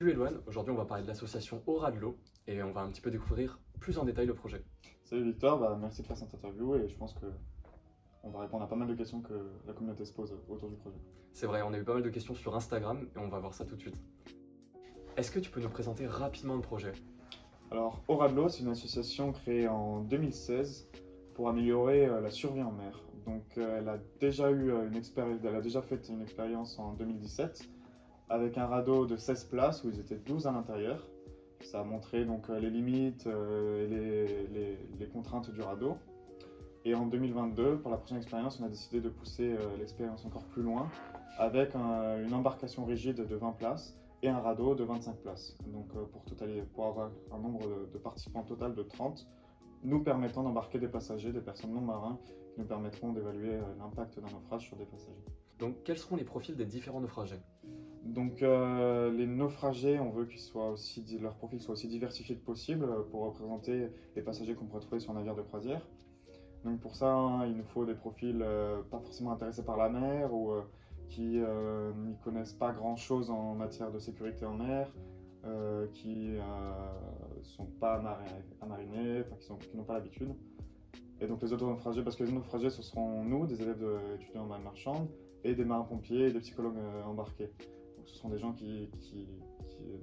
Salut Eloane, aujourd'hui on va parler de l'association Aura de l'eau et on va un petit peu découvrir plus en détail le projet. Salut Victor, merci de faire cette interview et je pense que on va répondre à pas mal de questions que la communauté se pose autour du projet. C'est vrai, on a eu pas mal de questions sur Instagram et on va voir ça tout de suite. Est-ce que tu peux nous présenter rapidement le projet? Alors, Aura de l'eau, c'est une association créée en 2016 pour améliorer la survie en mer. Donc, elle a déjà fait une expérience en 2017 avec un radeau de 16 places où ils étaient 12 à l'intérieur. Ça a montré donc les limites et les contraintes du radeau. Et en 2022, pour la prochaine expérience, on a décidé de pousser l'expérience encore plus loin avec une embarcation rigide de 20 places et un radeau de 25 places. Donc pour avoir un nombre de participants total de 30, nous permettant d'embarquer des passagers, des personnes non marins, qui nous permettront d'évaluer l'impact d'un naufrage sur des passagers. Donc quels seront les profils des différents naufragés? Donc les naufragés, on veut leur profil soit aussi diversifié que possible pour représenter les passagers qu'on pourrait trouver sur un navire de croisière. Donc pour ça, il nous faut des profils pas forcément intéressés par la mer ou qui n'y connaissent pas grand-chose en matière de sécurité en mer, qui sont pas amarinés, qui n'ont pas l'habitude. Et donc les autres naufragés, parce que les naufragés, ce seront nous, des élèves étudiants en marine marchande, et des marins-pompiers et des psychologues embarqués. Donc ce sont des gens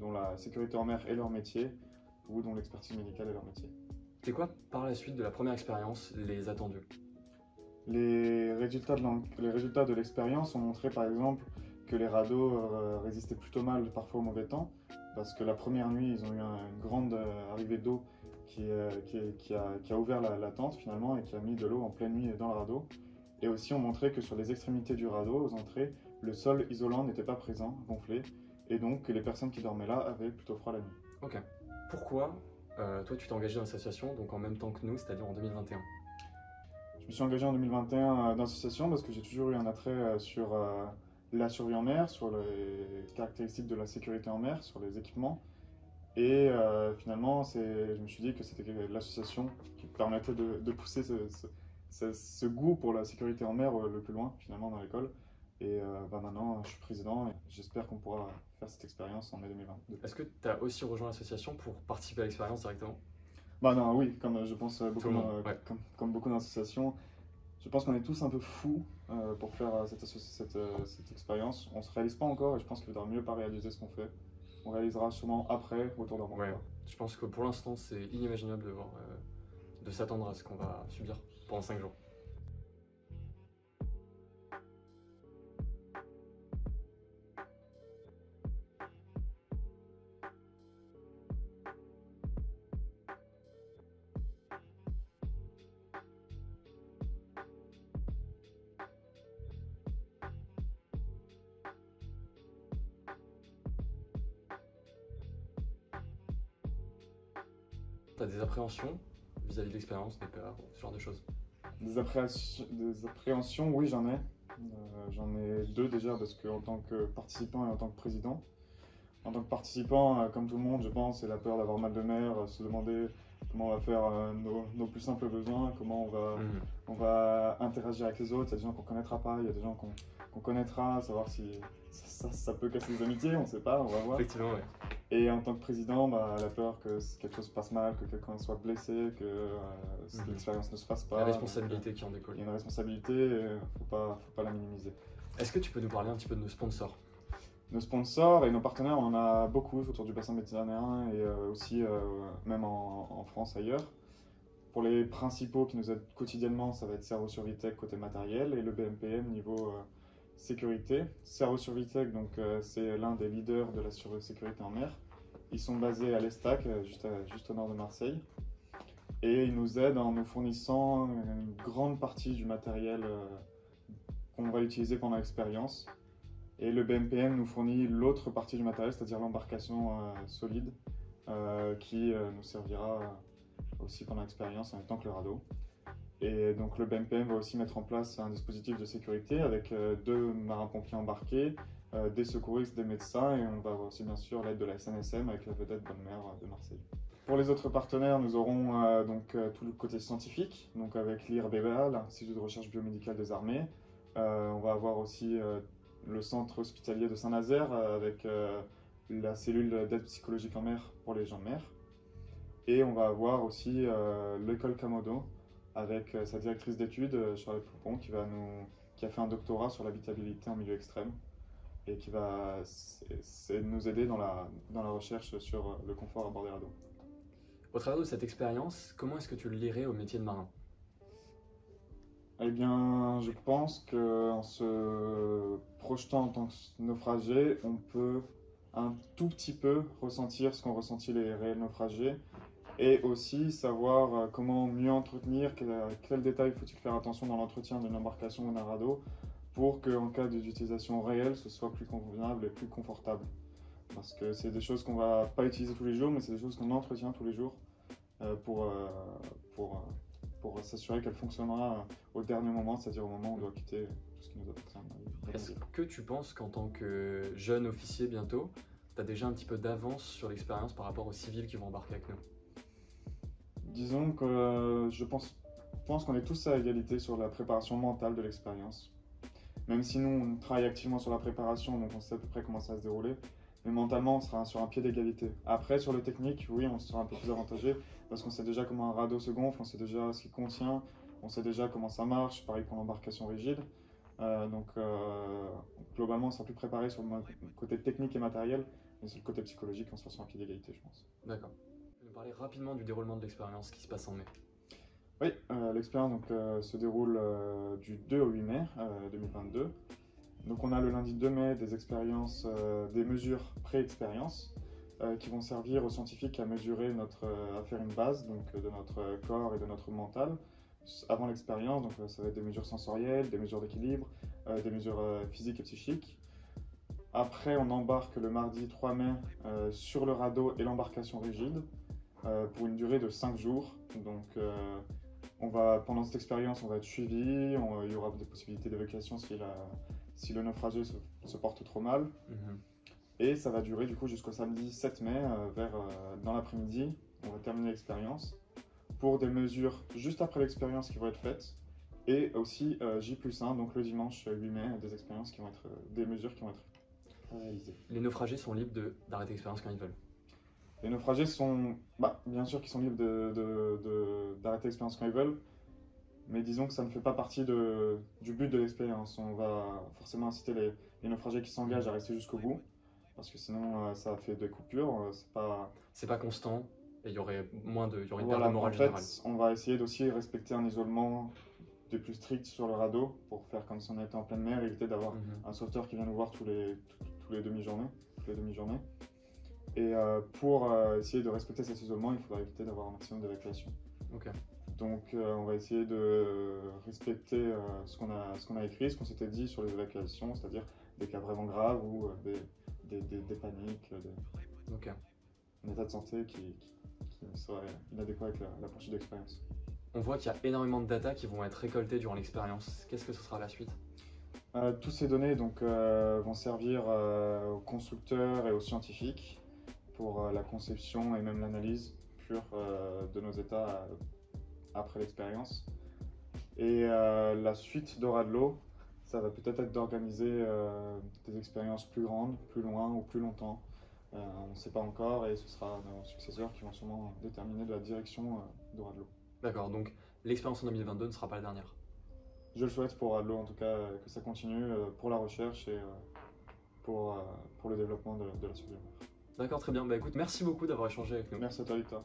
dont la sécurité en mer est leur métier, ou dont l'expertise médicale est leur métier. C'est quoi par la suite de la première expérience les attendus? Les résultats de l'expérience ont montré par exemple que les radeaux résistaient plutôt mal parfois au mauvais temps, parce que la première nuit, ils ont eu une grande arrivée d'eau qui a ouvert la tente finalement et qui a mis de l'eau en pleine nuit dans le radeau. Et aussi on montrait que sur les extrémités du radeau, aux entrées, le sol isolant n'était pas présent, gonflé, et donc que les personnes qui dormaient là avaient plutôt froid la nuit. Ok. Pourquoi toi tu t'es engagé dans l'association donc en même temps que nous, c'est-à-dire en 2021? Je me suis engagé en 2021 dans l'association parce que j'ai toujours eu un attrait sur la survie en mer, sur les caractéristiques de la sécurité en mer, sur les équipements. Et finalement, je me suis dit que c'était l'association qui permettait de pousser ce goût pour la sécurité en mer le plus loin, finalement, dans l'école. Et maintenant, je suis président et j'espère qu'on pourra faire cette expérience en mai 2022. Est-ce que tu as aussi rejoint l'association pour participer à l'expérience directement? Bah non, oui, comme je pense Tout le monde, ouais. comme beaucoup d'associations, je pense qu'on est tous un peu fous pour faire cette expérience. On ne se réalise pas encore et je pense qu'il vaudra mieux pas réaliser ce qu'on fait. On réalisera sûrement après, autour d'un bon Ouais. repas. Je pense que pour l'instant c'est inimaginable de s'attendre à ce qu'on va subir pendant 5 jours. Tu as des appréhensions vis-à-vis de l'expérience, des peurs, ce genre de choses? Des appréhensions, oui, j'en ai. J'en ai deux déjà, parce qu'en tant que participant et en tant que président. En tant que participant, comme tout le monde, je pense, c'est la peur d'avoir mal de mer, se demander comment on va faire nos plus simples besoins, comment on va interagir avec les autres. Il y a des gens qu'on ne connaîtra pas, il y a des gens qu'on connaîtra, savoir si ça peut casser les amitiés, on ne sait pas, on va voir. Effectivement, ouais. Et en tant que président, la peur que quelque chose se passe mal, que quelqu'un soit blessé, que l'expérience ne se fasse pas. La responsabilité qui en découle. Il y a une responsabilité, il ne faut pas la minimiser. Est-ce que tu peux nous parler un petit peu de nos sponsors? Nos sponsors et nos partenaires, on en a beaucoup autour du bassin méditerranéen et aussi même en France ailleurs. Pour les principaux qui nous aident quotidiennement, ça va être Cerveau Survitech côté matériel et le BMPM niveau sécurité. Cerveau Survitech, donc c'est l'un des leaders de la sécurité en mer. Ils sont basés à l'Estac, juste au nord de Marseille. Et ils nous aident en nous fournissant une grande partie du matériel qu'on va utiliser pendant l'expérience. Et le BMPM nous fournit l'autre partie du matériel, c'est-à-dire l'embarcation solide, qui nous servira aussi pendant l'expérience en même temps que le radeau. Et donc le BMPM va aussi mettre en place un dispositif de sécurité avec 2 marins-pompiers embarqués, des secouristes, des médecins, et on va avoir aussi bien sûr l'aide de la SNSM avec la vedette Bonne Mer de Marseille. Pour les autres partenaires, nous aurons tout le côté scientifique, donc avec l'IRBA, l'Institut de recherche biomédicale des armées. On va avoir aussi le centre hospitalier de Saint-Nazaire avec la cellule d'aide psychologique en mer pour les gens de mer. Et on va avoir aussi l'école Camodo avec sa directrice d'études, Charlotte Poupon, qui a fait un doctorat sur l'habitabilité en milieu extrême et qui va nous aider dans la recherche sur le confort à bord des radeaux. Au travers de cette expérience, comment est-ce que tu le lirais au métier de marin? Eh bien, je pense qu'en se projetant en tant que naufragé, on peut un tout petit peu ressentir ce qu'ont ressenti les réels naufragés et aussi savoir comment mieux entretenir, quel détail faut-il faire attention dans l'entretien d'une embarcation ou d'un radeau pour qu'en cas d'utilisation réelle, ce soit plus convenable et plus confortable. Parce que c'est des choses qu'on ne va pas utiliser tous les jours, mais c'est des choses qu'on entretient tous les jours pour s'assurer qu'elle fonctionnera au dernier moment, c'est-à-dire au moment où on doit quitter tout ce qui nous appartient. Est-ce que tu penses qu'en tant que jeune officier bientôt, tu as déjà un petit peu d'avance sur l'expérience par rapport aux civils qui vont embarquer avec nous? Disons que je pense qu'on est tous à égalité sur la préparation mentale de l'expérience. Même si nous, on travaille activement sur la préparation, donc on sait à peu près comment ça va se dérouler, mais mentalement, on sera sur un pied d'égalité. Après, sur le technique, oui, on sera un peu plus avantagé, parce qu'on sait déjà comment un radeau se gonfle, on sait déjà ce qu'il contient, on sait déjà comment ça marche, pareil pour l'embarcation rigide. Globalement, on sera plus préparé sur le côté technique et matériel, mais sur le côté psychologique, on sera sur un pied d'égalité, je pense. D'accord. Tu peux nous parler rapidement du déroulement de l'expérience qui se passe en mai? Oui, l'expérience se déroule du 2 au 8 mai 2022. Donc on a le lundi 2 mai des expériences, des mesures pré-expérience qui vont servir aux scientifiques à mesurer à faire une base donc, de notre corps et de notre mental avant l'expérience. Donc ça va être des mesures sensorielles, des mesures d'équilibre, des mesures physiques et psychiques. Après on embarque le mardi 3 mai sur le radeau et l'embarcation rigide pour une durée de 5 jours. Donc pendant cette expérience, on va être suivi, il y aura des possibilités d'évacuation si le naufragé se porte trop mal. Et ça va durer du coup jusqu'au samedi 7 mai, dans l'après-midi. On va terminer l'expérience pour des mesures juste après l'expérience qui vont être faites. Et aussi J+1, donc le dimanche 8 mai, des mesures qui vont être réalisées. Les naufragés sont libres d'arrêter l'expérience quand ils veulent? Les naufragés sont, bien sûr qu'ils sont libres d'arrêter l'expérience quand ils veulent, mais disons que ça ne fait pas partie du but de l'expérience. On va forcément inciter les naufragés qui s'engagent à rester jusqu'au bout, parce que sinon ça fait des coupures, c'est pas constant, et il y aurait une perte de morale en fait, générale. On va essayer d'aussi respecter un isolement des plus stricts sur le radeau, pour faire comme si on était en pleine mer, éviter d'avoir un sauveteur qui vient nous voir tous les demi-journées. Et pour essayer de respecter cet isolement, il faudra éviter d'avoir un maximum d'évacuation. Okay. Donc on va essayer de respecter ce qu'on a écrit, ce qu'on s'était dit sur les évacuations, c'est-à-dire des cas vraiment graves ou des paniques, un état de santé qui serait inadéquat avec la poursuite d'expérience. On voit qu'il y a énormément de data qui vont être récoltées durant l'expérience. Qu'est-ce que ce sera la suite? Toutes ces données vont servir aux constructeurs et aux scientifiques pour la conception et même l'analyse pure de nos états après l'expérience. Et la suite d'Oradlo, ça va peut-être être d'organiser des expériences plus grandes, plus loin ou plus longtemps. On ne sait pas encore et ce sera nos successeurs qui vont sûrement déterminer la direction d'Oradlo. D'accord, donc l'expérience en 2022 ne sera pas la dernière? Je le souhaite pour Oradlo en tout cas, que ça continue pour la recherche et pour le développement de la survie. D'accord, très bien. Écoute, merci beaucoup d'avoir échangé avec nous. Merci à toi, Victor.